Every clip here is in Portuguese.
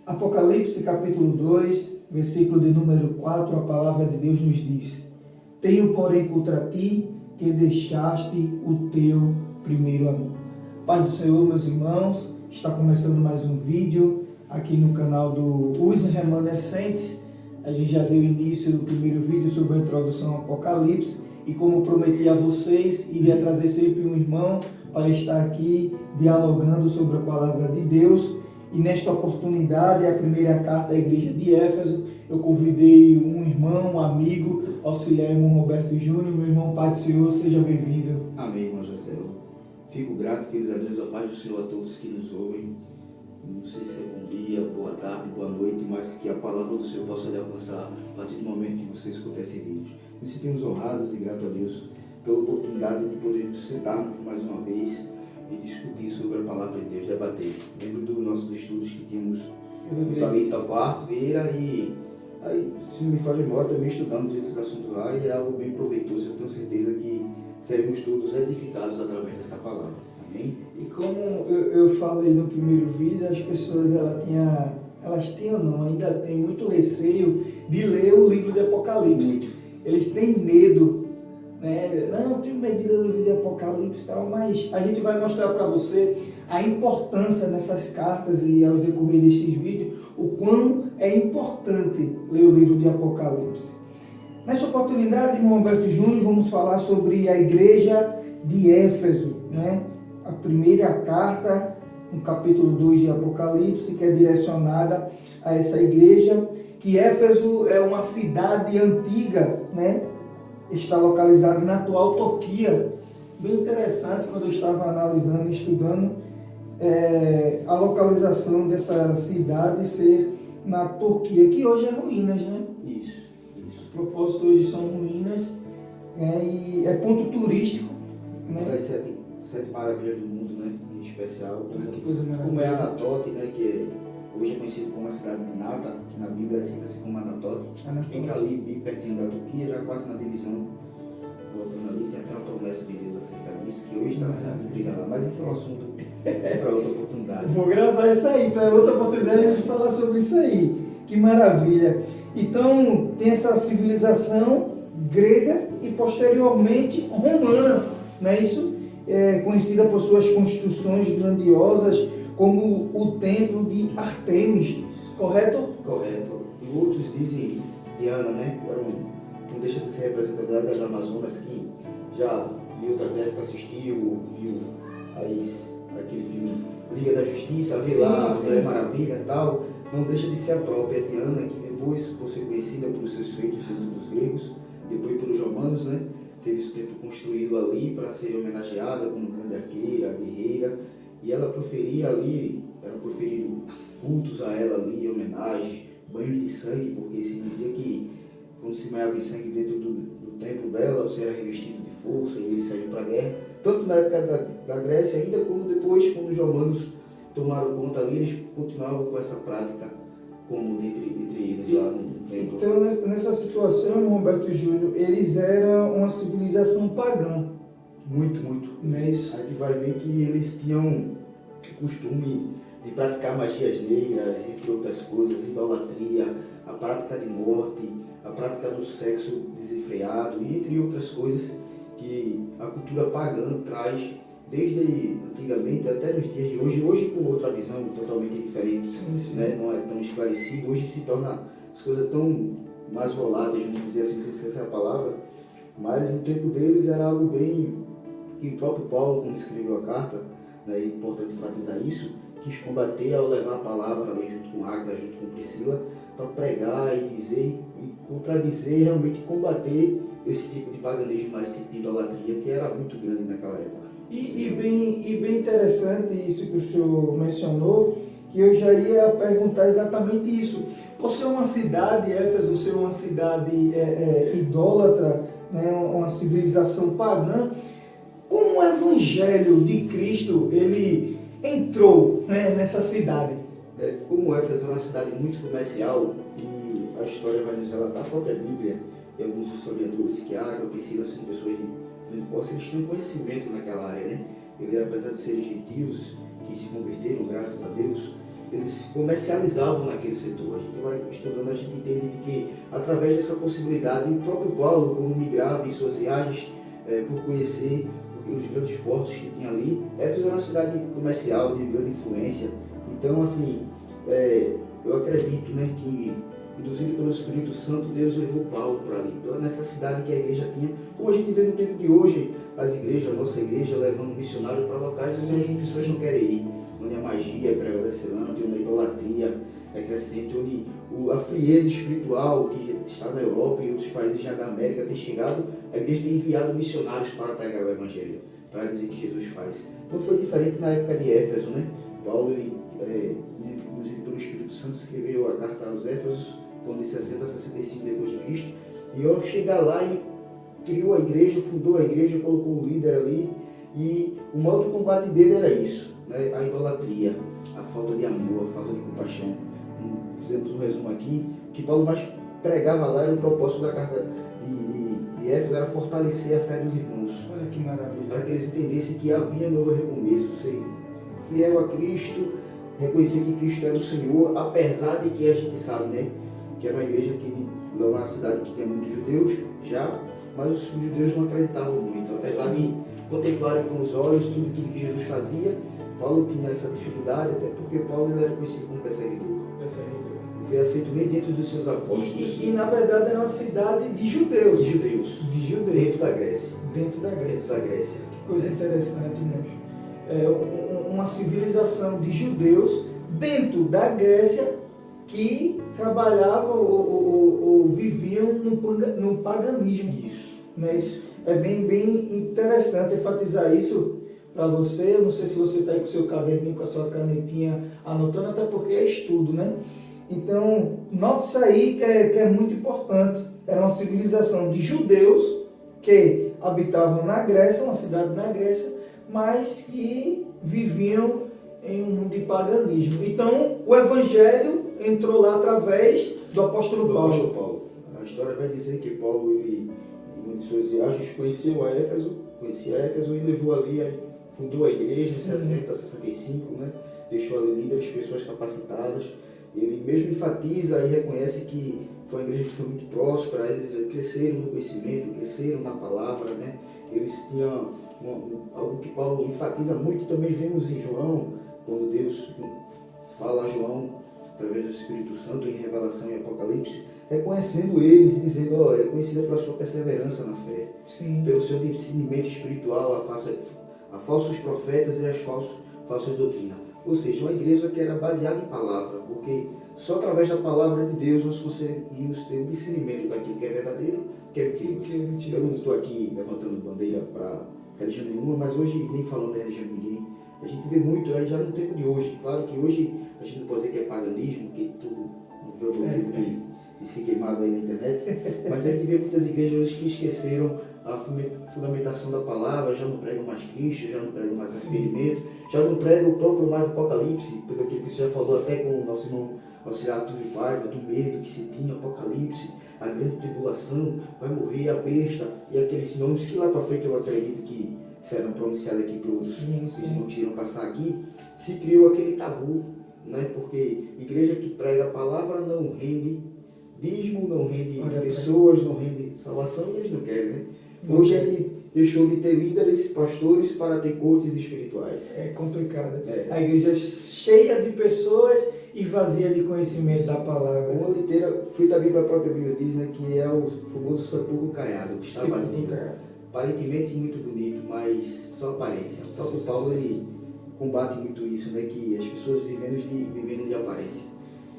Apocalipse capítulo 2, versículo de número 4, a palavra de Deus nos diz: Tenho, porém, contra ti que deixaste o teu primeiro amor. Paz do Senhor, meus irmãos, está começando mais um vídeo aqui no canal do Os Remanescentes. A gente já deu início no primeiro vídeo sobre a introdução ao Apocalipse e, como prometi a vocês, iria trazer sempre um irmão para estar aqui dialogando sobre a palavra de Deus. E nesta oportunidade, a primeira carta à igreja de Éfeso, eu convidei um irmão, um amigo, auxiliar irmão Roberto Júnior. Meu irmão, Pai do Senhor, seja bem-vindo. Amém, irmão José. Fico grato, feliz a Deus, a paz do Senhor a todos que nos ouvem. Não sei se é bom dia, boa tarde, boa noite, mas que a palavra do Senhor possa lhe alcançar a partir do momento que você escutar esse vídeo. Nos sentimos honrados e gratos a Deus pela oportunidade de podermos sentarmos mais uma vez e discutir sobre a palavra de Deus, debater. Lembro dos nossos estudos que tínhamos no Talita quarta-feira e aí, se me faz memória, também estudamos esses assuntos lá e é algo bem proveitoso. Eu tenho certeza que seremos todos edificados através dessa palavra. Amém? E como eu falei no primeiro vídeo, as pessoas elas tinham não, ainda têm muito receio de ler o livro de Apocalipse. Eles têm medo, né? Não, eu tenho medo de ler o livro de Apocalipse e tal, mas a gente vai mostrar para você a importância nessas cartas e ao decorrer desses vídeos, o quão é importante ler o livro de Apocalipse. Nesta oportunidade, irmão Roberto Júnior, vamos falar sobre a igreja de Éfeso, né? A primeira carta, no capítulo 2 de Apocalipse, que é direcionada a essa igreja, que Éfeso é uma cidade antiga, né? Está localizada na atual Turquia. Bem interessante, quando eu estava analisando e estudando a localização dessa cidade ser na Turquia, que hoje é ruínas, né? Isso. Os propósitos hoje são ruínas, e é ponto turístico, né? Uma das sete maravilhas do mundo, né? Em especial, Que coisa como é maravilhosa. Anatote, né? Que hoje é conhecido como a cidade de Nata, que na Bíblia cita-se como Anatote. Fica ali bem pertinho da Turquia, já quase na divisão. Voltando ali, tem até uma promessa de Deus acerca disso, que hoje está sendo cumprida lá. Mas esse é um assunto para outra oportunidade. Vou gravar isso aí, para outra oportunidade a gente falar sobre isso aí. Que maravilha. Então, tem essa civilização grega e posteriormente romana, não é isso? Conhecida por suas construções grandiosas, como o templo de Ártemis, correto? Correto. E outros dizem Diana, né? Não deixa de ser representadora das Amazonas, que já em outras épocas assistiu, viu aquele filme Liga da Justiça, vê lá, Mulher Maravilha e tal. Não deixa de ser a própria Diana, que depois por ser conhecida por seus feitos dentro dos gregos, depois pelos romanos, né? Teve esse templo construído ali para ser homenageada como grande arqueira, guerreira, e ela proferia ali, eram proferidos cultos a ela ali, homenagem, banho de sangue, porque se dizia que quando se banhava em sangue dentro do templo dela, você era revestido de força e ele saiu para a guerra, tanto na época da Grécia ainda, como depois, quando os romanos tomaram conta ali, eles continuavam com essa prática como entre eles lá no templo. Então, nessa situação, irmão Roberto Júnior, eles eram uma civilização pagã. Muito. Não é isso? A gente vai ver que eles tinham o costume de praticar magias negras, entre outras coisas, idolatria, a prática de morte, a prática do sexo desenfreado, e entre outras coisas que a cultura pagã traz desde antigamente até nos dias de hoje. Hoje com outra visão totalmente diferente, Sim. né? Não é tão esclarecido, hoje se torna as coisas tão mais voláteis, vamos dizer assim, não sei se essa é a palavra, mas no tempo deles era algo bem, que o próprio Paulo, quando escreveu a carta, né, é importante enfatizar isso, quis combater ao levar a palavra ali junto com Águeda, junto com Priscila, para pregar e dizer, e contradizer e realmente combater esse tipo de paganismo, esse tipo de idolatria que era muito grande naquela época. E bem interessante isso que o senhor mencionou, que eu já ia perguntar exatamente isso. Por ser uma cidade, Éfeso ser uma cidade idólatra, né, uma civilização pagã, como o Evangelho de Cristo ele entrou, né, nessa cidade? Como Éfeso é uma cidade muito comercial, e a história vai nos relatar, a própria Bíblia e alguns historiadores, que Água, Priscila são pessoas de posse, eles tinham conhecimento naquela área, né? Ele, apesar de serem gentios, que se converteram, graças a Deus, eles comercializavam naquele setor. A gente vai estudando, a gente entende que através dessa possibilidade, o próprio Paulo, quando migrava em suas viagens por conhecer os grandes portos que tinha ali, Éfeso era uma cidade comercial de grande influência. Então, assim, eu acredito, né, que, induzido pelo Espírito Santo, Deus levou Paulo para ali, pela necessidade que a igreja tinha, como a gente vê no tempo de hoje, as igrejas, a nossa igreja, levando missionários para locais onde as pessoas não querem ir, onde a magia é prevalecente, onde a idolatria é crescente, onde a frieza espiritual que está na Europa e outros países já da América tem chegado, a igreja tem enviado missionários para pregar o Evangelho, para dizer que Jesus faz. Não foi diferente na época de Éfeso, né? Paulo, induzido pelo Espírito Santo, escreveu a carta aos Éfesos, de 60 a 65 depois de Cristo, e ao chegar lá, ele criou a igreja, fundou a igreja, colocou um líder ali, e o modo de combate dele era isso, né? A idolatria, a falta de amor, a falta de compaixão. Fizemos um resumo aqui, que Paulo mais pregava lá, era o propósito da carta de Éfeso, era fortalecer a fé dos irmãos. Olha que maravilha. Para que eles entendessem que havia novo recomeço, ser fiel a Cristo, reconhecer que Cristo era o Senhor, apesar de que a gente sabe, né, que era uma igreja que não era uma cidade que tinha muitos judeus já, mas os judeus não acreditavam muito, apesar de contemplarem com os olhos tudo aquilo que Jesus fazia. Paulo tinha essa dificuldade, até porque Paulo ele era conhecido como perseguidor. Não foi aceito nem dentro dos seus apóstolos. E na verdade era uma cidade de judeus. De judeus. Dentro da Grécia. Dentro da Grécia. Que coisa interessante, né? Uma civilização de judeus dentro da Grécia que trabalhavam ou viviam no paganismo. Isso. Né? Isso é bem interessante enfatizar isso para você. Eu não sei se você está aí com o seu caderninho, com a sua canetinha anotando, até porque é estudo, né? Então, note isso aí que é muito importante. Era uma civilização de judeus que habitavam na Grécia, uma cidade na Grécia, mas que viviam em um mundo de paganismo. Então, o Evangelho entrou lá através do apóstolo Paulo. A história vai dizer que Paulo, ele, em uma de suas viagens, conhecia Éfeso e levou ali, fundou a igreja em 60, 65, né? Deixou ali líderes, pessoas capacitadas. Ele mesmo enfatiza e reconhece que foi uma igreja que foi muito próspera, eles cresceram no conhecimento, cresceram na palavra, né? Eles tinham algo que Paulo enfatiza muito, também vemos em João, quando Deus fala a João, através do Espírito Santo, em Revelação e Apocalipse, reconhecendo eles e dizendo, é conhecida pela sua perseverança na fé, pelo seu discernimento espiritual a falsos profetas e as falsas doutrinas. Ou seja, uma igreja que era baseada em palavra, porque só através da palavra de Deus nós conseguimos ter um discernimento daquilo que é verdadeiro, que é mentira. Eu não estou aqui levantando bandeira para religião nenhuma, mas hoje, nem falando da religião de ninguém, a gente vê muito, já no tempo de hoje. Claro que hoje a gente não pode dizer que é paganismo, que tudo virou motivo de ser queimado aí na internet, mas a gente vê muitas igrejas hoje que esqueceram a fundamentação da palavra, já não pregam mais Cristo, já não pregam mais arrependimento, já não pregam o próprio mais Apocalipse, pelo que você já falou até com o nosso irmão Auxiliar Túlio Paiva, do medo que se tinha, Apocalipse, a grande tribulação, vai morrer a besta, e aqueles sinônimos que lá para frente eu acredito que serão pronunciados aqui para os que não tiram passar aqui, se criou aquele tabu, né? Porque igreja que prega a palavra não rende dízimo, não rende pessoas, não rende salvação, e eles não querem, né? Hoje a gente deixou de ter líderes, pastores, para ter coaches espirituais. É complicado. A igreja é cheia de pessoas e vazia de conhecimento da palavra. Uma liteira, fui da Bíblia, a própria Bíblia diz, né, que é o famoso sepulcro caiado, que está vazio. Aparentemente muito bonito, mas só aparência. O próprio Paulo ele combate muito isso, né, que as pessoas vivendo de aparência.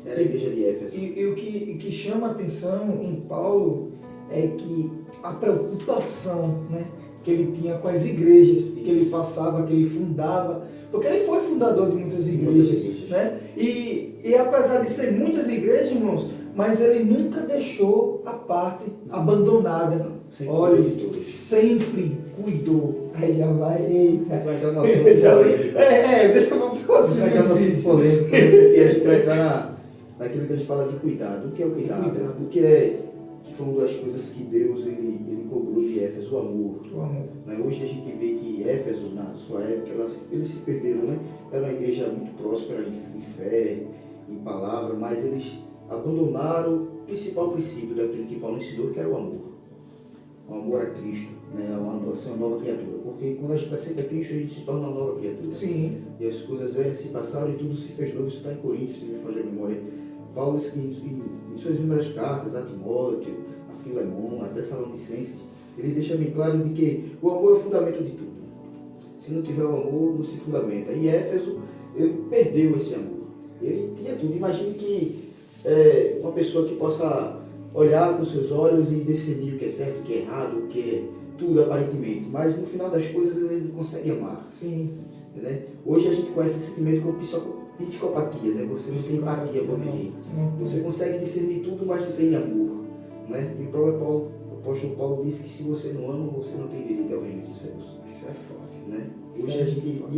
Era a igreja de Éfeso. E o que chama a atenção em Paulo é que a preocupação, né, que ele tinha com as igrejas, que ele passava, que ele fundava, porque ele foi fundador de muitas igrejas. Né? E apesar de ser muitas igrejas, irmãos, mas ele nunca deixou a parte abandonada. Olha, sempre cuidou. Aí já vai, eita. Vai entrar no assunto polêmico. Deixa eu ver o próximo. Vai entrar no assunto polêmico, porque a gente vai entrar naquilo que a gente fala de cuidado. O que é o cuidado? O que é que foi uma das coisas que Deus ele cobrou de Éfeso, o amor. O amor. Né? Hoje a gente vê que Éfeso, na sua época, eles se perderam, né? Era uma igreja muito próspera em fé, em palavra, mas eles abandonaram o principal princípio daquilo que Paulo ensinou, que era o amor. O amor a Cristo, né? Ser uma nova criatura. Porque quando a gente aceita Cristo, a gente se torna uma nova criatura. Sim. E as coisas velhas se passaram e tudo se fez novo. Isso está em Coríntios, se me foge a memória. Paulo, em suas inúmeras cartas a Timóteo, a Filemon, a Tessalonicenses, ele deixa bem claro de que o amor é o fundamento de tudo. Se não tiver o amor, não se fundamenta. E Éfeso, ele perdeu esse amor. Ele tinha tudo. Imagine que uma pessoa que possa olhar com seus olhos e decidir o que é certo, o que é errado, o que é tudo aparentemente, mas no final das coisas ele não consegue amar. Sim. Né? Hoje a gente conhece esse sentimento como psicopatia, né? Você não tem empatia por ninguém. Você consegue discernir tudo, mas não tem amor. Né? E o próprio apóstolo Paulo disse que se você não ama, você não tem direito ao reino dos céus. Isso é forte. Né? Hoje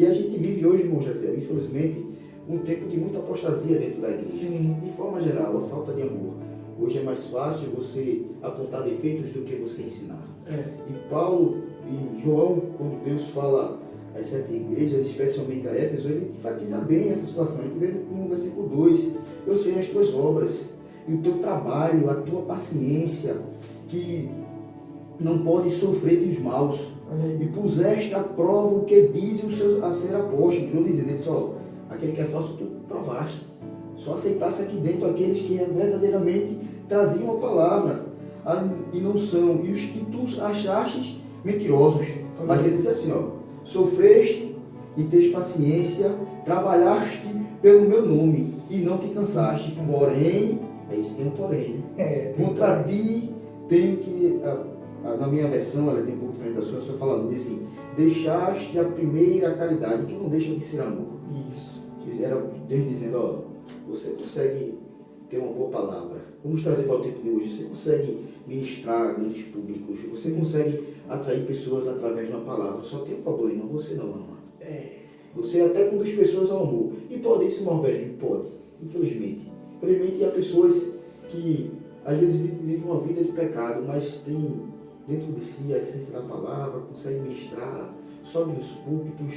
a gente vive hoje, irmão José, infelizmente, um tempo de muita apostasia dentro da igreja. Sim. De forma geral, a falta de amor. Hoje é mais fácil você apontar defeitos do que você ensinar. E Paulo e João, quando Deus fala às 7 igrejas, especialmente a Éfeso, ele enfatiza bem essa situação. A gente vê no versículo 2, eu sei as tuas obras, e o teu trabalho, a tua paciência, que não pode sofrer dos maus. E puseste à prova o que dizem os seus a ser apóstolos. João dizendo, ele disse, aquele que é falso, tu provaste. Só aceitasse aqui dentro aqueles que verdadeiramente traziam a palavra e não são, e os que tu achaste mentirosos. Mas ele diz assim, sofreste e tens paciência, trabalhaste pelo meu nome e não te cansaste. Porém, esse tem um porém, contra ti tenho que, na minha versão, ela tem um pouco diferente da sua, falando assim, deixaste a primeira caridade, que não deixa de ser amor. Isso. Era Deus dizendo, você consegue ter uma boa palavra. Vamos trazer para o tempo de hoje. Você consegue ministrar grandes públicos. Você consegue atrair pessoas através de uma palavra. Só tem um problema, você não ama. Você até conduz pessoas ao amor. E pode isso, irmão Alberto? Pode. Infelizmente. Infelizmente, há pessoas que às vezes vivem uma vida de pecado, mas tem dentro de si a essência da palavra, consegue ministrar, sobe nos púlpitos,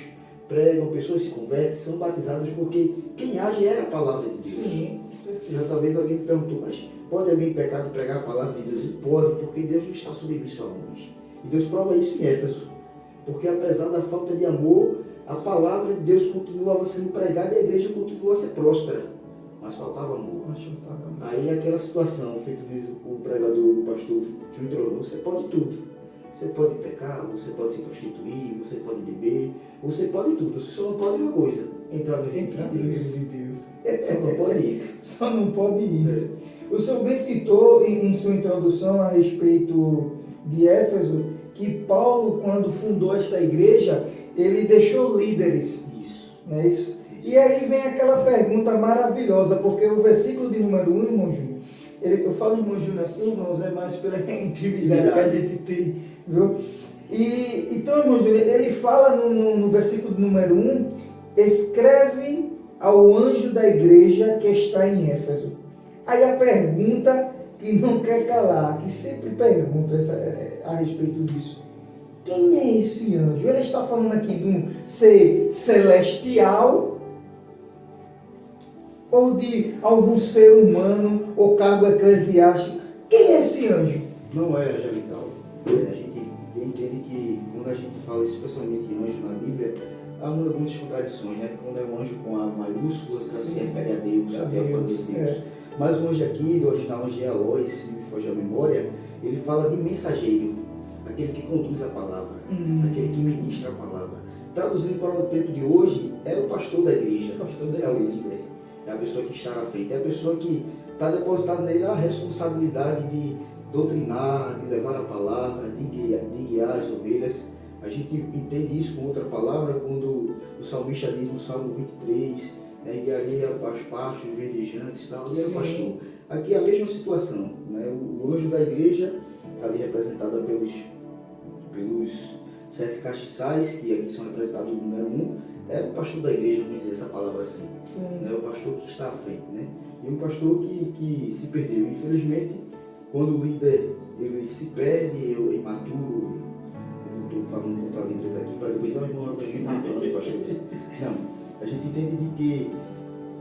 pregam, pessoas se convertem, são batizadas, porque quem age é a palavra de Deus. Sim. Já talvez alguém me perguntou, mas pode alguém em pecado pregar a palavra de Deus? E pode, porque Deus não está submisso a homens. E Deus prova isso em Éfeso. Porque apesar da falta de amor, a palavra de Deus continuava sendo pregada e a igreja continua a ser próspera. Mas faltava amor. Aí aquela situação, feito diz o pregador, o pastor, você pode tudo. Você pode pecar, você pode se prostituir, você pode beber, você pode tudo. Você só não pode uma coisa, entrar no reino de Deus. Só não pode isso. Só não pode isso. O senhor bem citou em sua introdução a respeito de Éfeso, que Paulo, quando fundou esta igreja, ele deixou líderes. Isso. Não é isso? E aí vem aquela pergunta maravilhosa, porque o versículo de número 1, irmão Júnior, eu falo irmão Júnior assim, irmãos, é mais pela intimidade que a gente tem, viu? E então, irmão Júnior, ele fala no versículo de número 1, escreve ao anjo da igreja que está em Éfeso. Aí a pergunta que não quer calar, que sempre pergunta a respeito disso. Quem é esse anjo? Ele está falando aqui de um ser celestial ou de algum ser humano ou cargo eclesiástico? Quem é esse anjo? Não é angelical. A gente entende que quando a gente fala especialmente em anjo na Bíblia, há algumas contradições, né? Quando é um anjo com A maiúscula, que se refere a Deus, a família de Deus. Mas o anjo aqui, do original anjo Eloi, se me foge a memória, ele fala de mensageiro, aquele que conduz a palavra, aquele que ministra a palavra. Traduzindo para o tempo de hoje, é o pastor da igreja, é o líder, é a pessoa que está na frente, é a pessoa que está depositada nele a responsabilidade de doutrinar, de levar a palavra, de guiar as ovelhas. A gente entende isso com outra palavra quando o salmista diz no Salmo 23, guiaria aos pastos verdejantes, tal, e era o pastor. Aqui é a mesma situação, né? O anjo da igreja, ali representada pelos 7 castiçais, que aqui são representados no número 1, é o pastor da igreja, vamos dizer essa palavra assim, né? O pastor que está à frente, né? E um pastor que se perdeu, infelizmente, quando o líder ele se perde, é imaturo, eu não estou falando contra líderes aqui, para depois, irmão, eu estou falando de pastores. Não, a gente entende de que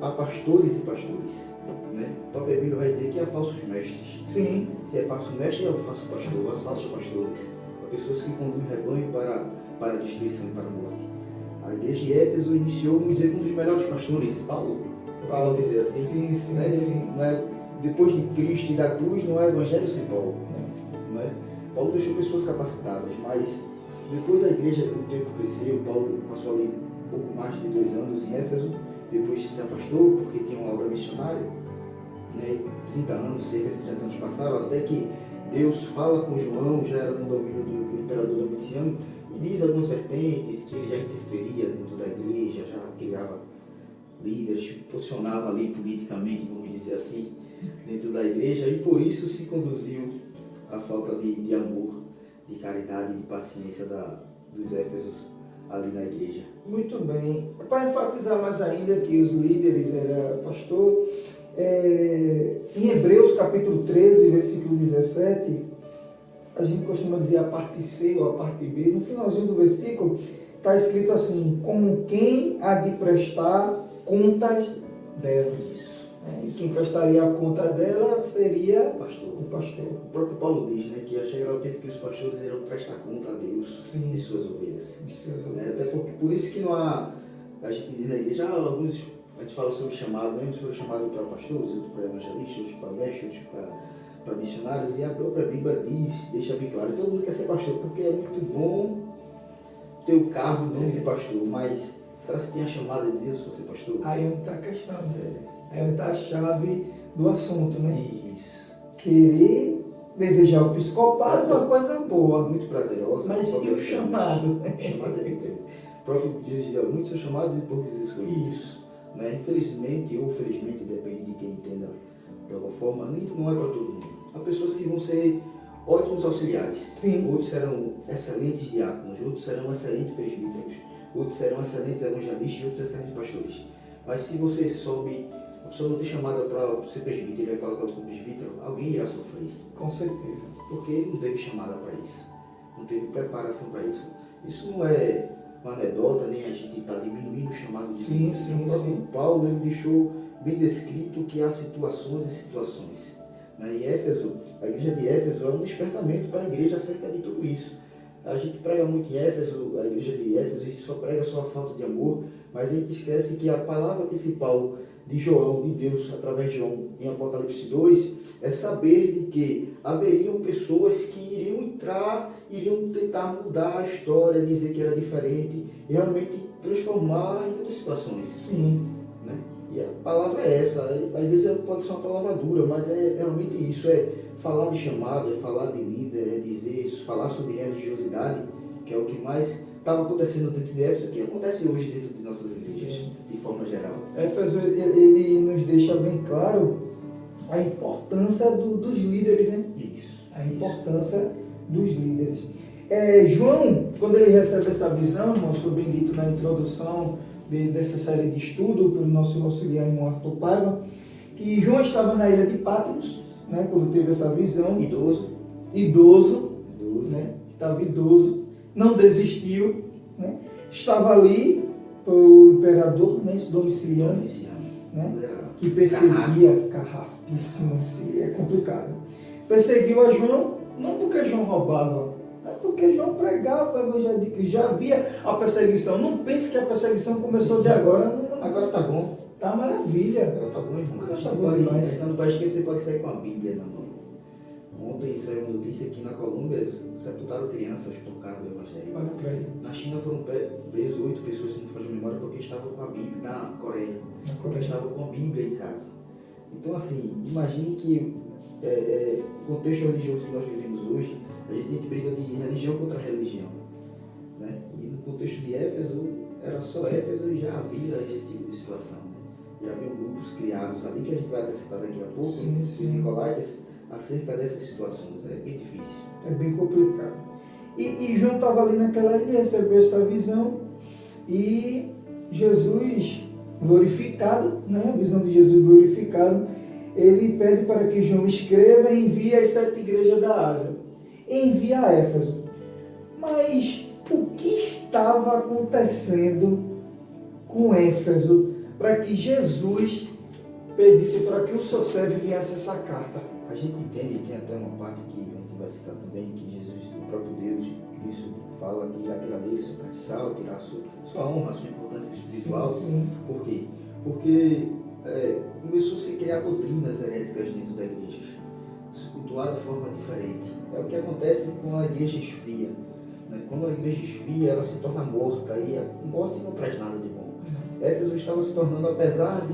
há pastores e pastores. Né? A própria Bíblia vai dizer que há falsos mestres. Sim. Se é falso mestre, é o falso pastor, os falsos pastores. Há pessoas que conduzem o rebanho para a destruição e para a morte. A igreja de Éfeso iniciou, vamos dizer, um dos melhores pastores, Paulo, vamos dizer assim. Sim, né? sim. Não é, depois de Cristo e da cruz, não é evangelho sem Paulo. Não é? Paulo deixou pessoas capacitadas, mas depois a igreja, o tempo cresceu, Paulo passou ali um pouco mais de 2 anos em Éfeso, depois se afastou porque tinha uma obra missionária, né? 30 anos, cerca de 30 anos passaram, até que Deus fala com João, já era no domínio do imperador Domiciano, e diz algumas vertentes que ele já interferia dentro da igreja, já criava líderes, posicionava ali politicamente, vamos dizer assim, dentro da igreja, e por isso se conduziu a falta de amor, de caridade, de paciência dos Éfesos ali na igreja. Muito bem. Para enfatizar mais ainda que os líderes era pastor, em Hebreus capítulo 13, versículo 17, a gente costuma dizer a parte C ou a parte B, no finalzinho do versículo está escrito assim: como quem há de prestar contas delas. E quem prestaria a conta dela seria o pastor. O próprio Paulo diz, né, que ia chegar o tempo que os pastores irão prestar conta a Deus Sim. de suas ovelhas. Até Até porque, por isso que não há, a gente diz na igreja, alguns, a gente fala sobre chamado, né? Uns foram chamados para pastores, outros para evangelistas, outros para mestres, outros para missionários, e a própria Bíblia diz, deixa bem claro, todo mundo quer ser pastor, porque é muito bom ter o cargo, o nome de pastor, mas será que tem a chamada de Deus para ser pastor? Aí onde está a questão, aí onde está a chave do assunto, né? Isso. Querer desejar o episcopado é uma coisa boa, muito prazerosa. mas e o chamado? O chamado é bem tempo. O próprio Deus diz, muitos são chamados e poucos escolhidos. Isso. Né? Infelizmente ou felizmente, depende de quem entenda de alguma forma, não é para todo mundo. Há pessoas que vão ser ótimos auxiliares. Sim. Outros serão excelentes diáconos, outros serão excelentes presbíteros, outros serão excelentes evangelistas e outros excelentes pastores. Mas se você sobe, a pessoa não tem chamada para ser presbítero, ele é colocado como presbítero, alguém irá sofrer. Com certeza. Porque ele não teve chamada para isso, não teve preparação para isso. Isso não é uma anedota, nem a gente está diminuindo o chamado de Deus. Sim. O próprio Paulo ele deixou bem descrito que há situações e situações. Em Éfeso, a igreja de Éfeso é um despertamento para a igreja acerca de tudo isso. A gente prega muito em Éfeso, a igreja de Éfeso, a gente só prega só a falta de amor, mas a gente esquece que a palavra principal de João, de Deus, através de João, em Apocalipse 2, é saber de que haveriam pessoas que iriam entrar, iriam tentar mudar a história, dizer que era diferente, e realmente transformar em outras situações. Sim. Né? E a palavra é essa, às vezes pode ser uma palavra dura, mas é realmente isso, é falar de chamado, é falar de líder, é dizer, falar sobre religiosidade, que é o que mais estava acontecendo dentro de Éfeso, que acontece hoje dentro de nossas igrejas, de forma geral. Éfeso, ele nos deixa bem claro a importância dos líderes, né? Isso. A importância dos líderes. João, quando ele recebe essa visão, irmão, foi bem dito na introdução dessa série de estudo pelo nosso auxiliar irmão Arthur Paiva, que João estava na ilha de Patmos, né, quando teve essa visão. Idoso, né, estava idoso, não desistiu, né, estava ali o imperador, né, esse Domiciano, né, que perseguia, carrasquíssimo, é complicado, perseguiu a João, não porque João roubava, é porque João pregava o evangelho de Cristo, já havia a perseguição. Não pense que a perseguição começou de agora. Não. Agora tá bom. Tá maravilha. Agora tá bom, irmão. Agora tá bom demais. No país que você pode sair com a Bíblia na mão. Ontem saiu uma notícia que na Colômbia sepultaram crianças por causa do evangelho. Olha pra ele. Na China foram presos 8 pessoas, se não faz memória, porque estavam com a Bíblia. Na Coreia. Porque estavam com a Bíblia em casa. Então, assim, imagine que o contexto religioso que nós vivemos hoje, a gente briga de religião contra religião. Né? E no contexto de Éfeso, era só Éfeso e já havia esse tipo de situação. Né? Já haviam grupos criados ali, que a gente vai até citar daqui a pouco, os Nicolaitas, acerca dessas situações. É bem difícil. É bem complicado. E João estava ali naquela ilha, recebeu essa visão, e Jesus glorificado, né? A visão de Jesus glorificado, ele pede para que João escreva e envie às 7 igrejas da Ásia. Envia a Éfeso. Mas o que estava acontecendo com Éfeso para que Jesus pedisse para que o seu servo viesse essa carta? A gente entende, tem até uma parte que a gente vai citar também, que Jesus, o próprio Deus, Cristo, fala que irá tirar dele seu castiçal, tirar sua honra, sua importância espiritual. Sim. Por quê? Porque começou a se criar doutrinas heréticas dentro da igreja, se cultuar de forma diferente. É o que acontece com a igreja esfria. Né? Quando a igreja esfria, ela se torna morta, e a morte não traz nada de bom. Éfeso estava se tornando, apesar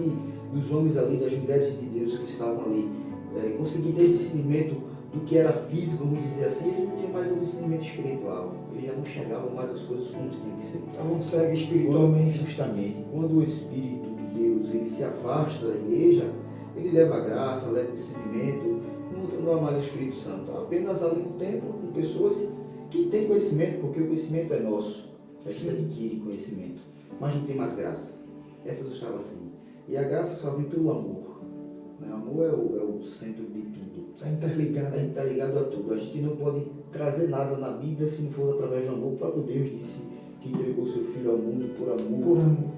dos homens ali, das mulheres de Deus que estavam ali, conseguir ter discernimento do que era físico, vamos dizer assim, ele não tinha mais o discernimento espiritual. Ele já não enxergava mais as coisas como tinham que ser. Estavam cegos espiritualmente. Justamente, quando o Espírito de Deus ele se afasta da igreja, ele leva a graça, leva o discernimento, não há mais o Espírito Santo. Há apenas ali um templo com pessoas que têm conhecimento, porque o conhecimento é nosso. A gente adquire conhecimento, mas não tem mais graça. Éfeso estava assim. E a graça só vem pelo amor. O amor é o centro de tudo. Está interligado. Está ligado a tudo. A gente não pode trazer nada na Bíblia se não for através do amor. O próprio Deus disse que entregou seu Filho ao mundo por amor. Por amor.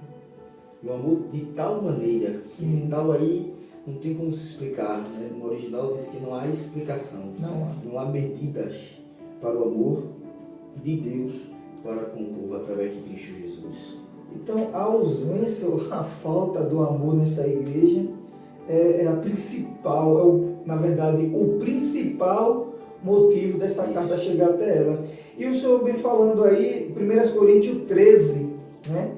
E o amor de tal maneira, Sim. esse tal aí não tem como se explicar. Né? No original diz que não há explicação. Não há medidas para o amor de Deus para com o povo através de Cristo Jesus. Então, a ausência ou a falta do amor nessa igreja é a principal, na verdade, o principal motivo dessa carta chegar até elas. E o senhor vem falando aí, 1 Coríntios 13, né?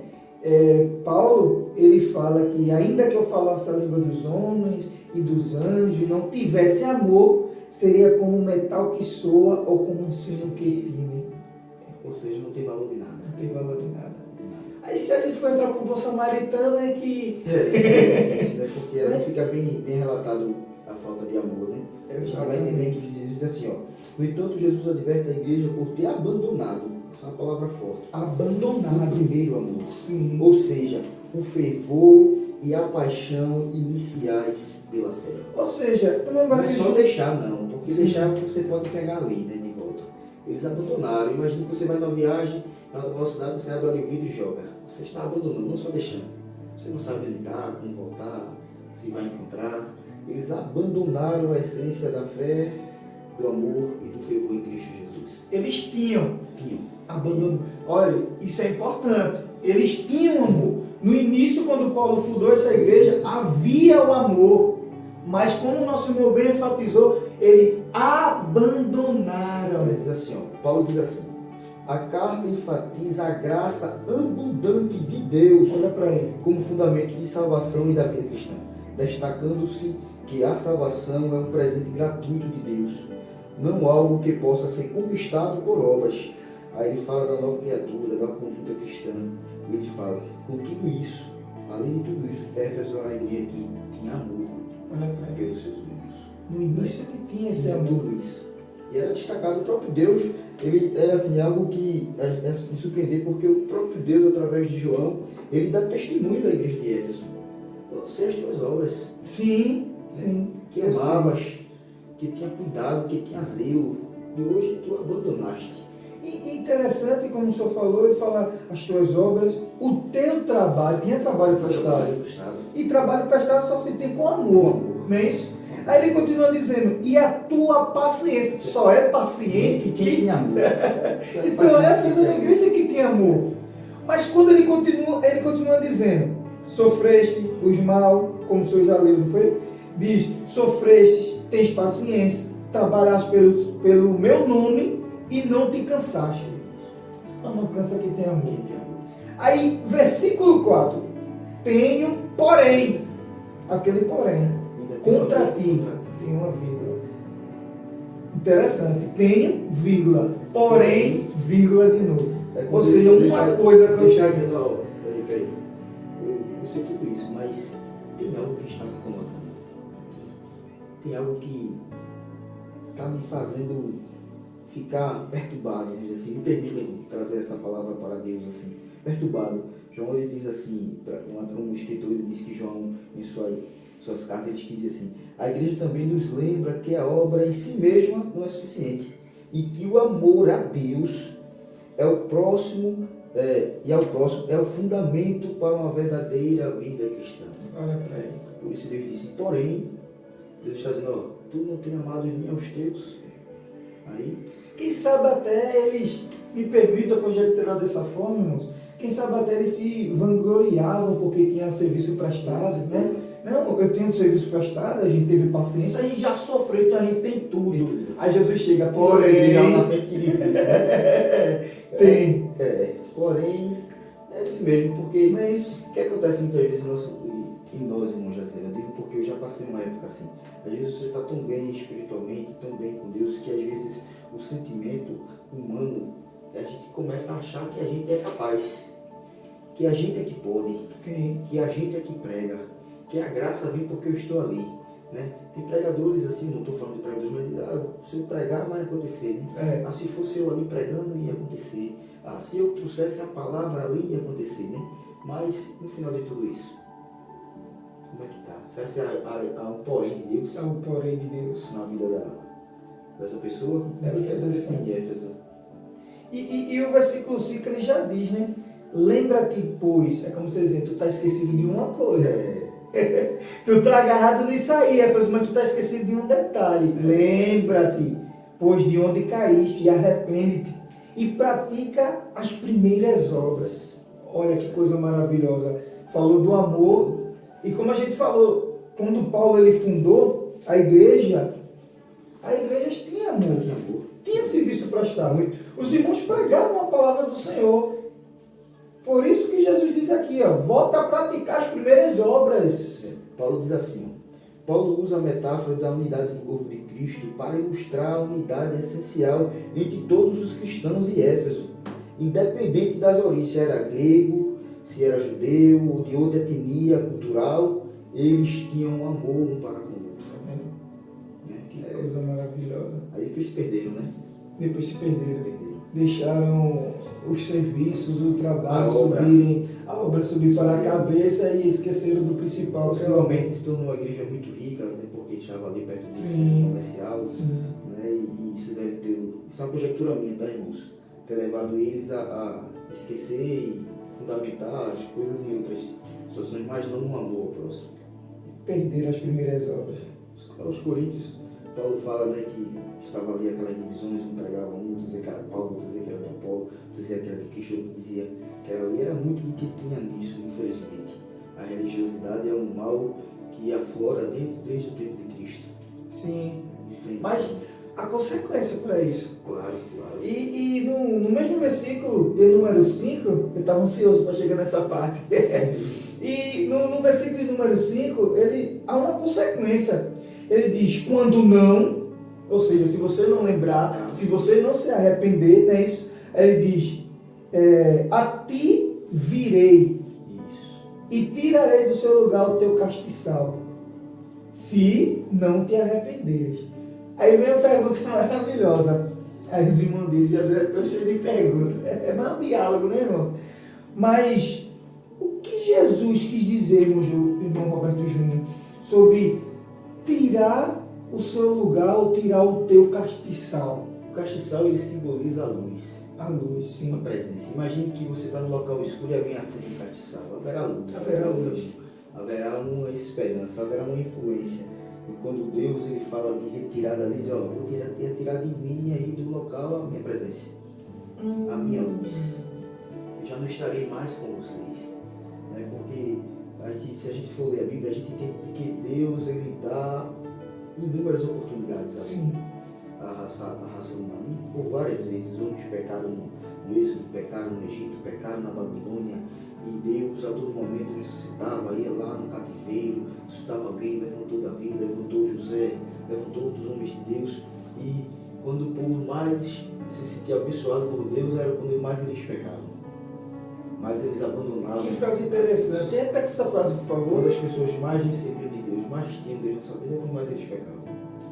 Paulo, ele fala que ainda que eu falasse a língua dos homens e dos anjos e não tivesse amor, seria como um metal que soa ou como um sino que tine. Ou seja, não tem valor de nada. Não tem valor de nada. Aí se a gente for entrar para o bom samaritano é que... É difícil, né? Porque aí fica bem relatado a falta de amor, né? A gente vai entender que Jesus diz assim, ó. No entanto, Jesus adverte a igreja por ter abandonado, essa é uma palavra forte, abandonado o primeiro amor. Sim. Ou seja, o fervor e a paixão iniciais pela fé. Ou seja, não é só deixar não, porque Sim. deixar você pode pegar ali, né, de volta. Eles abandonaram. Imagina que você vai numa viagem, em alta velocidade, você abre ali o vidro e joga. Você está abandonando, não só deixando. Você não sabe onde está, como voltar, se vai encontrar. Eles abandonaram a essência da fé, do amor e do fervor em Cristo Jesus. Eles tinham abandono. Olha, isso é importante. Eles tinham amor. No início, quando Paulo fundou essa igreja, havia o amor. Mas como o nosso irmão bem enfatizou, eles abandonaram. Ele diz assim, ó, Paulo diz assim: a carta enfatiza a graça abundante de Deus como fundamento de salvação e da vida cristã, destacando-se que a salvação é um presente gratuito de Deus, não algo que possa ser conquistado por obras. Aí ele fala da nova criatura, da conduta cristã. Ele fala, com tudo isso, além de tudo isso, Éfeso era a igreja que tinha amor pelos seus membros. No início ele tinha esse amor. Tudo isso. E era destacado o próprio Deus. Ele é assim, algo que é de surpreender, porque o próprio Deus, através de João, ele dá testemunho da igreja de Éfeso. Eu sei as tuas obras. Sim, né? sim. Que amavas, que tinha cuidado, que tinha zelo. E hoje tu abandonaste. E interessante, como o senhor falou, ele fala as tuas obras, o teu trabalho, tinha trabalho prestado. E trabalho prestado só se tem com amor, não é isso? Aí ele continua dizendo, e a tua paciência, só é paciente quem tem amor. Então Éfeso era a igreja que tem amor. Mas quando ele continua dizendo, sofreste os mal, como o senhor já leu, não foi? Diz, sofreste, tens paciência, trabalhaste pelo meu nome e não te cansaste. Não cansa que tem amor. Aí, versículo 4, tenho, porém, aquele porém, contra ti, tem uma vírgula. Interessante, tenho, vírgula, porém, vírgula de novo. Ou seja, uma coisa que eu estou dizendo, peraí, eu sei tudo isso, mas tem algo que está me incomodando. Tem algo que está me fazendo ficar perturbado, assim, me permitem trazer essa palavra para Deus, assim, perturbado. João, ele diz assim, um escritor, ele diz que João, em sua suas cartas, eles dizem assim: a igreja também nos lembra que a obra em si mesma não é suficiente e que o amor a Deus é o próximo e ao próximo é o fundamento para uma verdadeira vida cristã. Olha para aí. Por isso Deus disse: porém, Deus está dizendo: ó, tu não tem amado nem aos teus. Aí, Quem sabe até eles, me permitam conjecturar dessa forma, irmãos, quem sabe até eles se vangloriavam porque tinha serviço prestado, né? Não, eu tenho serviço prestado, a gente teve paciência, a gente já sofreu, então a gente tem tudo. Aí Jesus chega, porém... já na frente que diz isso, né? Tem. Porém, é isso mesmo, porque Mas, o que acontece muitas vezes em nós, irmãos José? Eu digo porque eu já passei uma época assim. Às vezes você está tão bem espiritualmente, tão bem com Deus, que às vezes o sentimento humano, a gente começa a achar que a gente é capaz, que a gente é que pode, sim, que a gente é que prega, que a graça vem porque eu estou ali. Né? Tem pregadores assim, não estou falando de pregadores, mas dizem: se eu pregar vai acontecer. Né? Se fosse eu ali pregando, ia acontecer. Se eu trouxesse a palavra ali, ia acontecer. Né? Mas no final de tudo isso, como é que está? Será que há um porém de Deus é o porém de Deus. na vida dessa pessoa? É o que é assim de Éfeso. E o versículo 5 ele já diz, né? Lembra-te, pois, é como você dizendo, tu está esquecido de uma coisa. Tu está agarrado nisso aí, Éfeso, mas tu está esquecido de um detalhe. Lembra-te, pois, de onde caíste, e arrepende-te, e pratica as primeiras obras. Olha que coisa maravilhosa. Falou do amor, e como a gente falou, quando Paulo ele fundou a igreja tinha amor, tinha serviço prestado. Os irmãos pregavam a palavra do Senhor. Por isso que Jesus diz aqui, volta a praticar as primeiras obras. Paulo diz assim: Paulo usa a metáfora da unidade do corpo de Cristo para ilustrar a unidade essencial entre todos os cristãos em Éfeso, independente das origens, se era grego, se era judeu ou de outra etnia cultural, eles tinham amor um para com o outro. Que coisa maravilhosa. Aí depois se perderam, né? Depois se perderam. Deixaram os serviços, o trabalho a obra subir para a cabeça e esqueceram do principal. Possivelmente se tornou uma igreja muito rica, né, porque estava ali perto do centro comercial, né, e isso deve ter... Isso é uma conjectura minha, tá, irmãos? Ter levado eles a esquecer e fundamentar as coisas em outras situações, mas não no amor ao próximo. Perderam as primeiras obras. Aos Coríntios, Paulo fala, né, que estava ali aquelas divisões, um pregava um, outro dizia que era Paulo, outro dizia que era de Apolo, outro dizia que era de Cristo, outro dizia que era ali. Era muito do que tinha nisso, infelizmente. A religiosidade é um mal que aflora desde o tempo de Cristo. Sim, mas a consequência para isso. Claro. E no mesmo versículo de número 5, eu estava ansioso para chegar nessa parte. E no versículo de número 5, ele há uma consequência. Ele diz: quando não, ou seja, se você não lembrar, se você não se arrepender, não é isso? Ele diz: a ti virei e tirarei do seu lugar o teu castiçal, se não te arrependeres. Aí vem uma pergunta maravilhosa. Aí os irmãos dizem: Jesus, eu estou cheio de perguntas. É mais um diálogo, né, irmãos? Mas o que Jesus quis dizer, irmão Roberto Júnior, sobre tirar o seu lugar ou tirar o teu castiçal? O castiçal, ele simboliza a luz. A luz, sim. A presença. Imagine que você está no local escuro e alguém acende um castiçal. Haverá luz. Haverá uma esperança, haverá uma influência. E quando Deus ele fala de retirada ali, diz: vou retirar de mim aí do local a minha presença, a minha luz. Eu já não estarei mais com vocês. Né? Porque se a gente for ler a Bíblia, a gente entende que Deus ele dá inúmeras oportunidades à raça humana. E por várias vezes, homens pecaram no Êxodo, pecaram no Egito, pecaram na Babilônia. E Deus a todo momento ressuscitava, ia lá no cativeiro, ressuscitava alguém, levantou Davi, levantou José, levantou outros homens de Deus. E quando o povo mais se sentia abençoado por Deus, era quando mais eles pecavam. Mas eles abandonavam. Que frase interessante. Repete essa frase, por favor. Quando as pessoas mais recebiam de Deus, mais tinham Deus na sua vida, é quando mais eles pecavam.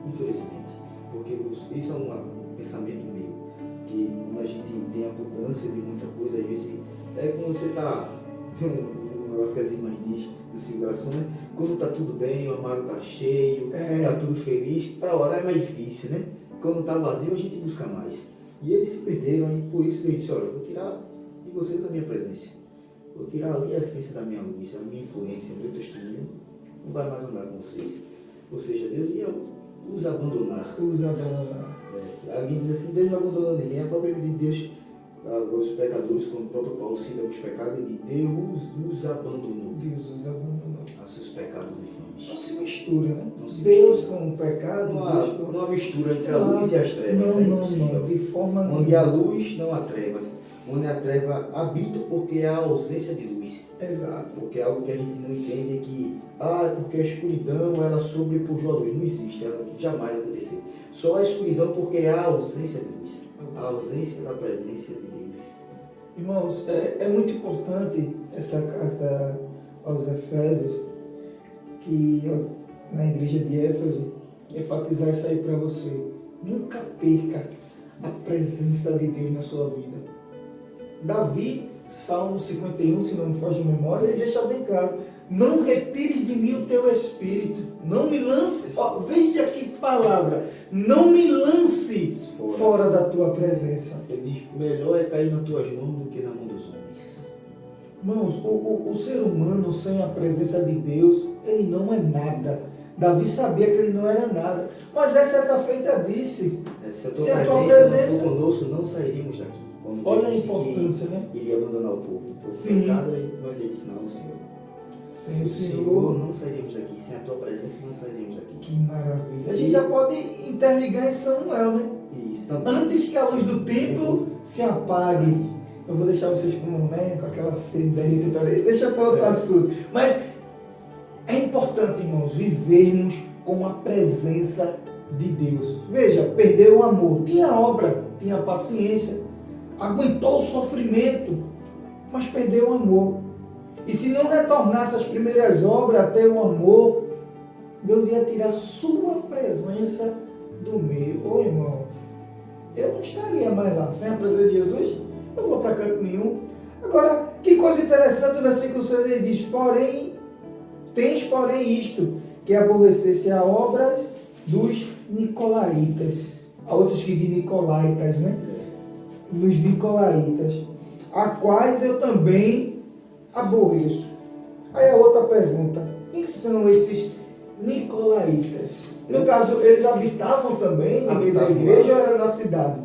Infelizmente. Porque isso é um pensamento meu. Que quando a gente tem abundância de muita coisa, às vezes é quando você está... Tem um negócio que as irmãs dizem, oração, né? Quando está tudo bem, o armário está cheio, está tudo feliz, para orar é mais difícil, né? Quando está vazio, a gente busca mais. E eles se perderam, e por isso Deus disse, olha, eu vou tirar de vocês a minha presença. Vou tirar ali a essência da minha luz, a minha influência, o meu testemunho. Não vai mais andar com vocês. Ou seja, Deus ia os abandonar. Alguém diz assim, Deus não abandona ninguém. A própria Bíblia de Deus, os pecadores, como o próprio Paulo cita os pecados, ele Deus os abandonou. Deus os abandonou. A seus pecados infames. Não se mistura, né? Deus com o pecado. Não há mistura entre a luz e as trevas. Não, de forma nenhuma. Onde há luz, não há trevas. Onde a treva habita porque há ausência de luz. Exato. Porque algo que a gente não entende é que, porque a escuridão ela sobrepujou a luz. Não existe, ela jamais aconteceu. Só a escuridão porque há ausência de luz. A ausência da presença de Deus. Irmãos, é muito importante essa carta aos Efésios, que na igreja de Éfeso, enfatizar isso aí para você. Nunca perca a presença de Deus na sua vida. Davi, Salmo 51, se não me foge a memória, ele deixa bem claro: não retires de mim o teu espírito, não me lance, veja que palavra, não me lance fora da tua presença. Ele diz, melhor é cair nas tuas mãos do que na mão dos homens. Irmãos, o ser humano sem a presença de Deus, ele não é nada. Davi sabia que ele não era nada, mas certa feita disse, se a tua presença não for conosco, não sairíamos daqui. Olha a importância, né? Ele ia abandonar o povo. Sim. Pecado, mas ele disse, não, Senhor. Sem o Senhor, não sairíamos daqui. Sem a tua presença, não sairíamos daqui. Que maravilha. A gente já pode interligar em Samuel, né? Isso, também. Antes que a luz do templo se apague. Eu vou deixar vocês com aquela sede da gente, deixa para outro assunto. Mas é importante, irmãos, vivermos com a presença de Deus. Veja, perdeu o amor. Tinha obra, tinha paciência, aguentou o sofrimento, mas perdeu o amor. E se não retornasse às primeiras obras até o amor, Deus ia tirar sua presença do meio. Ô irmão, eu não estaria mais lá. Sem a presença de Jesus, eu não vou para canto nenhum. Agora, que coisa interessante, o versículo 6 ele diz, tens porém isto, que aborrecesse a obras dos nicolaítas. Há outros que dizem nicolaítas, né? Dos nicolaítas, a quais eu também aborreço. Aí a outra pergunta, quem são esses nicolaítas? No caso, eles habitavam também no meio da igreja ou era na cidade?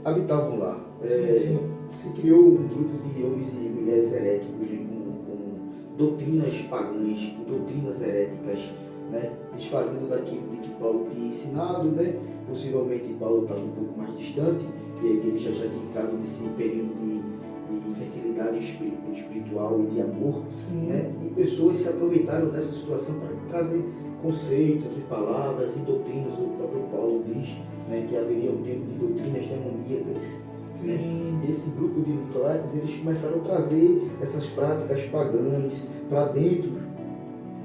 Habitavam lá. Sim. Se criou um grupo de homens e mulheres heréticos com doutrinas pagãs, com doutrinas heréticas, né? Desfazendo daquilo de que Paulo tinha ensinado, né? Possivelmente Paulo estava um pouco mais distante, e a igreja já tinha entrado nesse período de infertilidade espiritual e de amor, né? E pessoas se aproveitaram dessa situação para trazer conceitos e palavras e doutrinas. O próprio Paulo diz, né, que haveria um tempo de doutrinas demoníacas. Né? Esse grupo de Nicolaites, eles começaram a trazer essas práticas pagãs para dentro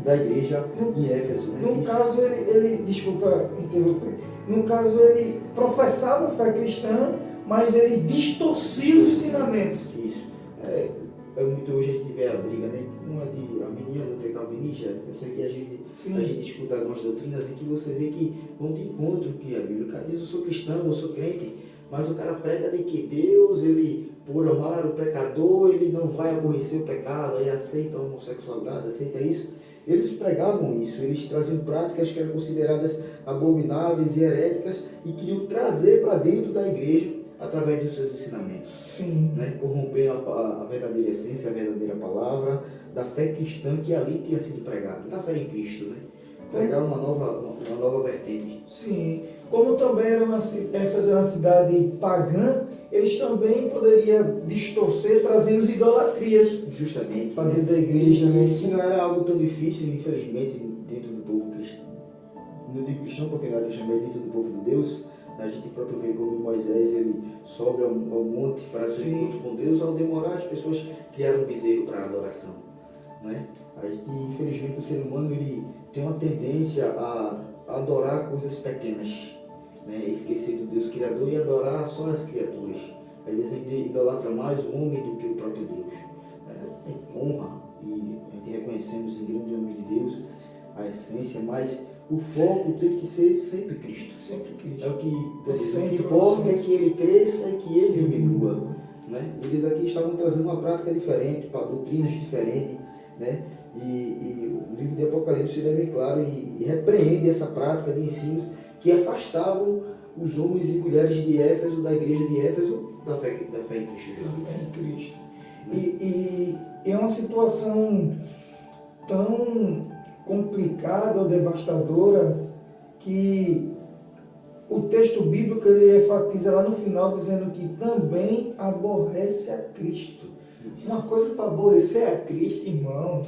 da igreja em Éfeso. Né? No caso, ele, desculpa interromper, no caso ele professava a fé cristã, mas ele distorcia os ensinamentos. Isso. É muito hoje a gente vê a briga, né? Uma de arminiano, outra calvinista. Eu sei que a gente escuta algumas doutrinas em que você vê que vão de encontro que a Bíblia. O cara diz, eu sou cristão, eu sou crente, mas o cara prega de que Deus, ele, por amar o pecador, ele não vai aborrecer o pecado, aí aceita a homossexualidade, aceita isso. Eles pregavam isso, eles traziam práticas que eram consideradas abomináveis e heréticas e queriam trazer para dentro da igreja através dos seus ensinamentos. Sim. Né? Corrompendo a verdadeira essência, a verdadeira palavra da fé cristã que ali tinha sido pregada, da fé em Cristo, né? Pregar uma nova vertente. Sim. Como também Éfeso era uma cidade pagã, eles também poderiam distorcer, trazendo as idolatrias. Justamente. Para dentro da igreja. Isso não era algo tão difícil, infelizmente, dentro do povo cristão. Não digo cristão porque não era cristão, mas dentro do povo de Deus. A gente próprio vê como Moisés ele sobe ao monte para ter encontro com Deus. Ao demorar, as pessoas criaram um bezerro para adoração. Né? E, infelizmente, o ser humano ele tem uma tendência a adorar coisas pequenas, né? Esquecer do Deus Criador e adorar só as criaturas. Às vezes ele idolatra mais o homem do que o próprio Deus. Honra e a gente reconhecemos em grande nome de Deus a essência, mas o foco tem que ser sempre Cristo. Sempre Cristo. É o que sempre importa é que ele cresça e que ele diminua. Né? Eles aqui estavam trazendo uma prática diferente, para doutrinas diferentes, né? E o livro de Apocalipse é bem claro e repreende essa prática de ensinos que afastavam os homens e mulheres de Éfeso, da igreja de Éfeso, da fé em Cristo Jesus. Em Cristo. E é uma situação tão complicada ou devastadora que o texto bíblico ele enfatiza lá no final dizendo que também aborrece a Cristo. Uma coisa para aborrecer a Cristo, irmão.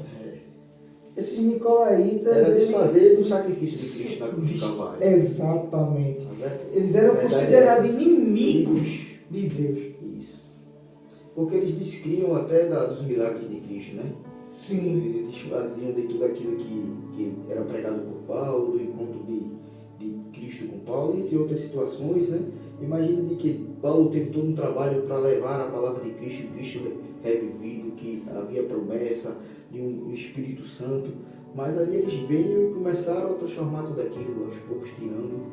Esses nicolaítas... Era desfazer do sacrifício de Cristo na cruz do Calvário. Exatamente. Eles eram considerados inimigos de Deus. Isso. Porque eles descriam até dos milagres de Cristo, né? Sim. Eles desfaziam de tudo aquilo que era pregado por Paulo, do encontro de Cristo com Paulo, entre outras situações, né? Imagine que Paulo teve todo um trabalho para levar a palavra de Cristo, Cristo revivido, que havia promessa de um Espírito Santo, mas ali eles veio e começaram a transformar tudo aquilo, aos poucos tirando.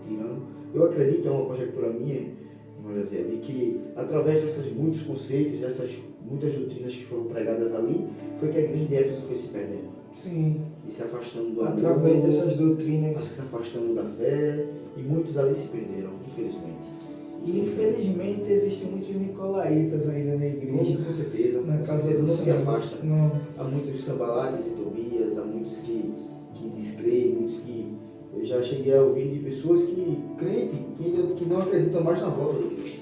Eu acredito, é uma conjectura minha, irmão José, de que através desses muitos conceitos, dessas muitas doutrinas que foram pregadas ali, foi que a igreja de Éfeso foi se perdendo. Sim. E se afastando do amor, através dessas doutrinas. se afastando da fé, e muitos ali se perderam, infelizmente. E infelizmente existem muitos nicolaítas ainda na igreja. Com certeza, na casa do não se Senhor. afasta. Não. Há muitos Sambalates e Tobias, há muitos que descreem, muitos que... Eu já cheguei a ouvir de pessoas que crentes, que não acreditam mais na volta de Cristo.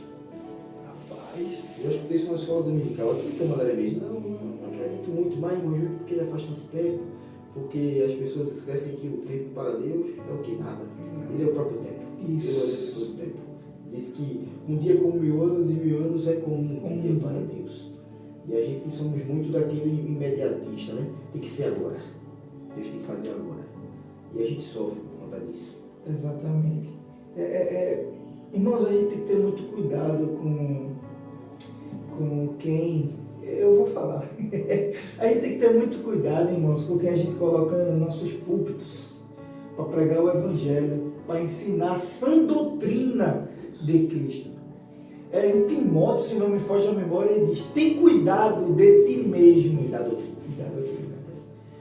Rapaz, eu escutei isso na escola dominical, aqui em Tamandaré mesmo. Não acredito muito mais, irmão Júlio, porque já faz tanto tempo, porque as pessoas esquecem que o tempo para Deus é o que? Nada. Ele é o próprio tempo. Isso. Ele é o próprio tempo. Diz que um dia como 1000 anos e 1000 anos é como um dia para Deus. E a gente somos muito daquele imediatista, né? Tem que ser agora. Deus tem que fazer agora. E a gente sofre por conta disso. Exatamente. Irmãos, a gente tem que ter muito cuidado com quem... Eu vou falar. A gente tem que ter muito cuidado, irmãos, com quem a gente coloca nos nossos púlpitos para pregar o Evangelho, para ensinar a sã doutrina de Cristo. Em Timóteo, se não me foge a memória, ele diz: tem cuidado de ti mesmo. E da doutrina.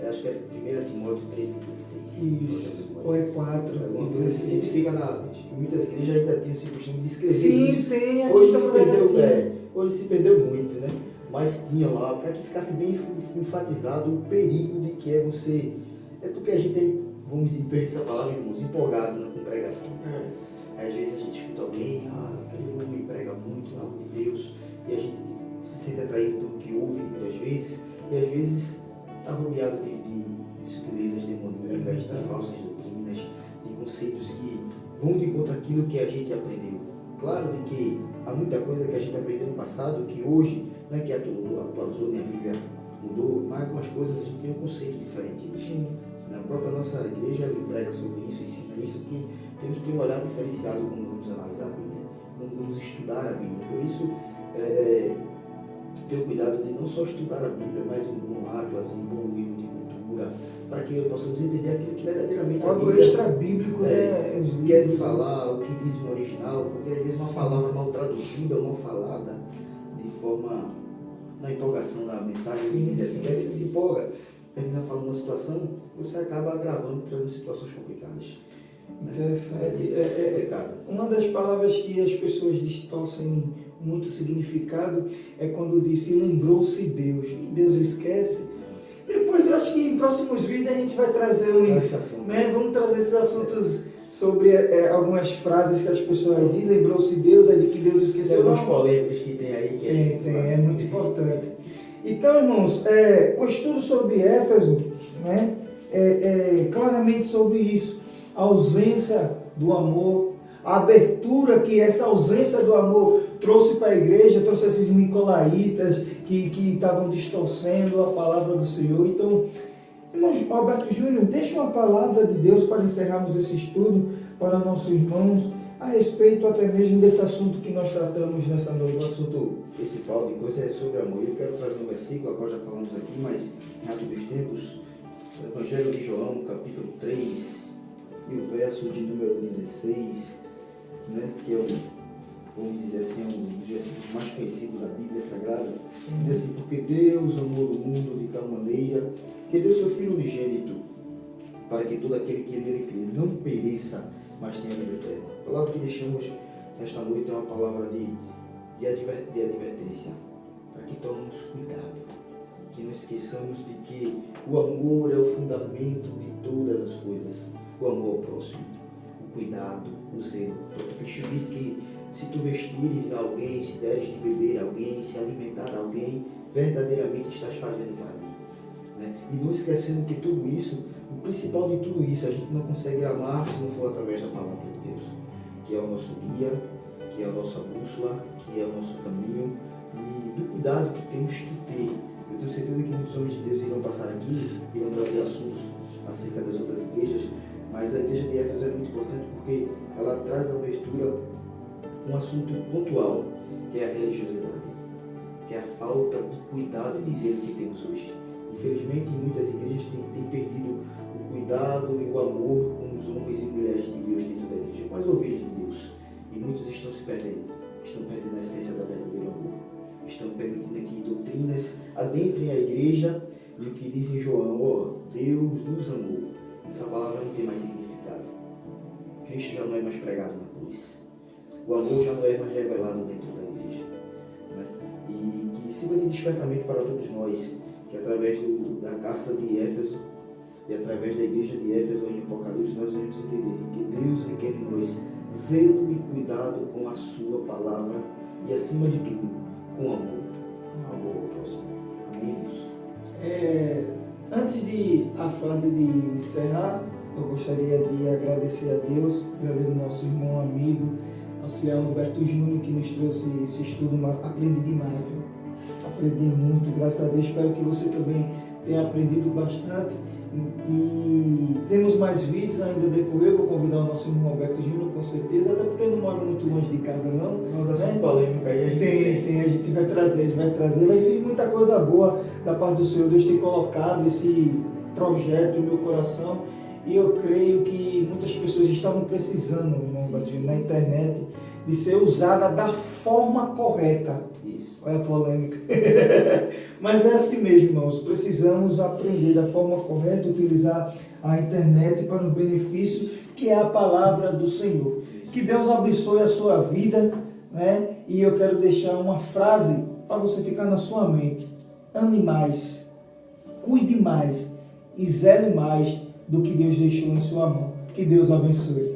Eu acho que é 1 Timóteo 3,16. Isso. Ou é 4. Se identifica muitas igrejas ainda têm esse costume de escrever. Sim, isso. tem. Hoje se perdeu muito, né? Mas tinha lá, para que ficasse bem enfatizado o perigo de que é você. É porque a gente tem, vamos perder essa palavra, irmãos, empolgado com pregação. Às vezes a gente escuta alguém, aquele homem prega muito algo de Deus, e a gente se sente atraído pelo que ouve muitas vezes, e às vezes está rodeado de sutilezas demoníacas, de falsas doutrinas, de conceitos que vão de encontro àquilo que a gente aprendeu. Claro de que há muita coisa que a gente aprendeu no passado, que hoje, não é que atualizou, nem a Bíblia mudou, mas algumas coisas a gente tem um conceito diferente. Sim. Na própria nossa igreja, ele prega sobre isso, ensina isso, que temos que ter um olhar diferenciado quando vamos analisar a Bíblia, quando vamos estudar a Bíblia. Por isso, ter o cuidado de não só estudar a Bíblia, mas um bom atlas, um bom livro de cultura, para que possamos entender aquilo que verdadeiramente algo extra-bíblico, quer falar, o que diz no original, porque às vezes uma palavra mal traduzida, mal falada, de forma, na empolgação da mensagem, você se empolga, termina falando uma situação, você acaba agravando e trazendo situações complicadas. Interessante. Uma das palavras que as pessoas distorcem muito significado é quando diz: se lembrou-se Deus, e Deus esquece. Depois eu acho que em próximos vídeos a gente vai trazer vamos trazer esses assuntos sobre algumas frases que as pessoas dizem: lembrou-se Deus, é de que Deus esqueceu. Tem algumas polêmicas que tem aí que é muito importante. Então, irmãos, o estudo sobre Éfeso, né, é claramente sobre isso: a ausência do amor, a abertura que essa ausência do amor trouxe para a igreja, trouxe esses nicolaítas que estavam distorcendo a palavra do Senhor. Então, irmãos, Alberto Júnior, deixa uma palavra de Deus para encerrarmos esse estudo para nossos irmãos, a respeito até mesmo desse assunto que nós tratamos nessa O noite. assunto principal de coisa é sobre amor. Eu quero trazer um versículo, agora já falamos aqui, mas em rápidos tempos, o Evangelho de João, capítulo 3, e o verso de número 16, né, que é vamos dizer assim, um dos versículos mais conhecidos da Bíblia Sagrada. Diz assim: porque Deus amou o mundo de tal maneira que deu seu Filho unigênito, para que todo aquele que nele crê não pereça, mas tenha vida eterna. A palavra que deixamos nesta noite é uma palavra de advertência, para que tomemos cuidado, que não esqueçamos de que o amor é o fundamento de todas as coisas. O amor ao próximo, o cuidado, o zelo. Porque Cristo diz que se tu vestires alguém, se deres de beber a alguém, se alimentar a alguém, verdadeiramente estás fazendo para mim. Né? E não esquecendo que tudo isso, o principal de tudo isso, a gente não consegue amar se não for através da palavra de Deus, que é o nosso guia, que é a nossa bússola, que é o nosso caminho, e do cuidado que temos que ter. Eu tenho certeza que muitos homens de Deus irão passar aqui, irão trazer assuntos acerca das outras igrejas, mas a igreja de Éfeso é muito importante porque ela traz a abertura um assunto pontual, que é a religiosidade, que é a falta de cuidado e de zelo que temos hoje. Infelizmente, muitas igrejas têm perdido o cuidado e o amor com os homens e mulheres de Deus dentro da igreja, com as ovelhas de Deus. E muitos estão se perdendo, estão perdendo a essência da verdadeira amor. Estão permitindo que doutrinas adentrem a igreja, e o que diz em João: Deus nos amou. Essa palavra não tem mais significado. Cristo já não é mais pregado na cruz. O amor já não é mais revelado dentro da igreja. Né? E que sirva de despertamento para todos nós, que através da carta de Éfeso e através da igreja de Éfeso em Apocalipse, nós vamos entender que Deus requer de nós zelo e cuidado com a sua palavra e, acima de tudo, com amor. Amor ao próximo. Amém, Deus? Antes de a fase de encerrar, eu gostaria de agradecer a Deus pelo nosso irmão amigo, auxiliar Roberto Júnior, que nos trouxe esse estudo. Aprendi demais, viu? Aprendi muito, graças a Deus. Espero que você também tenha aprendido bastante. E temos mais vídeos ainda a decorrer. Vou convidar o nosso irmão Roberto Júnior, com certeza, até porque ele não mora muito longe de casa, não. Nós assunto polêmica aí, a gente tem, a gente vai trazer, vai vir muita coisa boa da parte do Senhor. Deus tem colocado esse projeto no meu coração, e eu creio que muitas pessoas estavam precisando, irmão Roberto Júnior, na internet, de ser usada da forma correta. Isso. Olha a polêmica. Mas é assim mesmo, irmãos. Precisamos aprender da forma correta, utilizar a internet para o benefício que é a palavra do Senhor. Que Deus abençoe a sua vida, né? E eu quero deixar uma frase para você ficar na sua mente. Ame mais, cuide mais e zele mais do que Deus deixou em sua mão. Que Deus abençoe.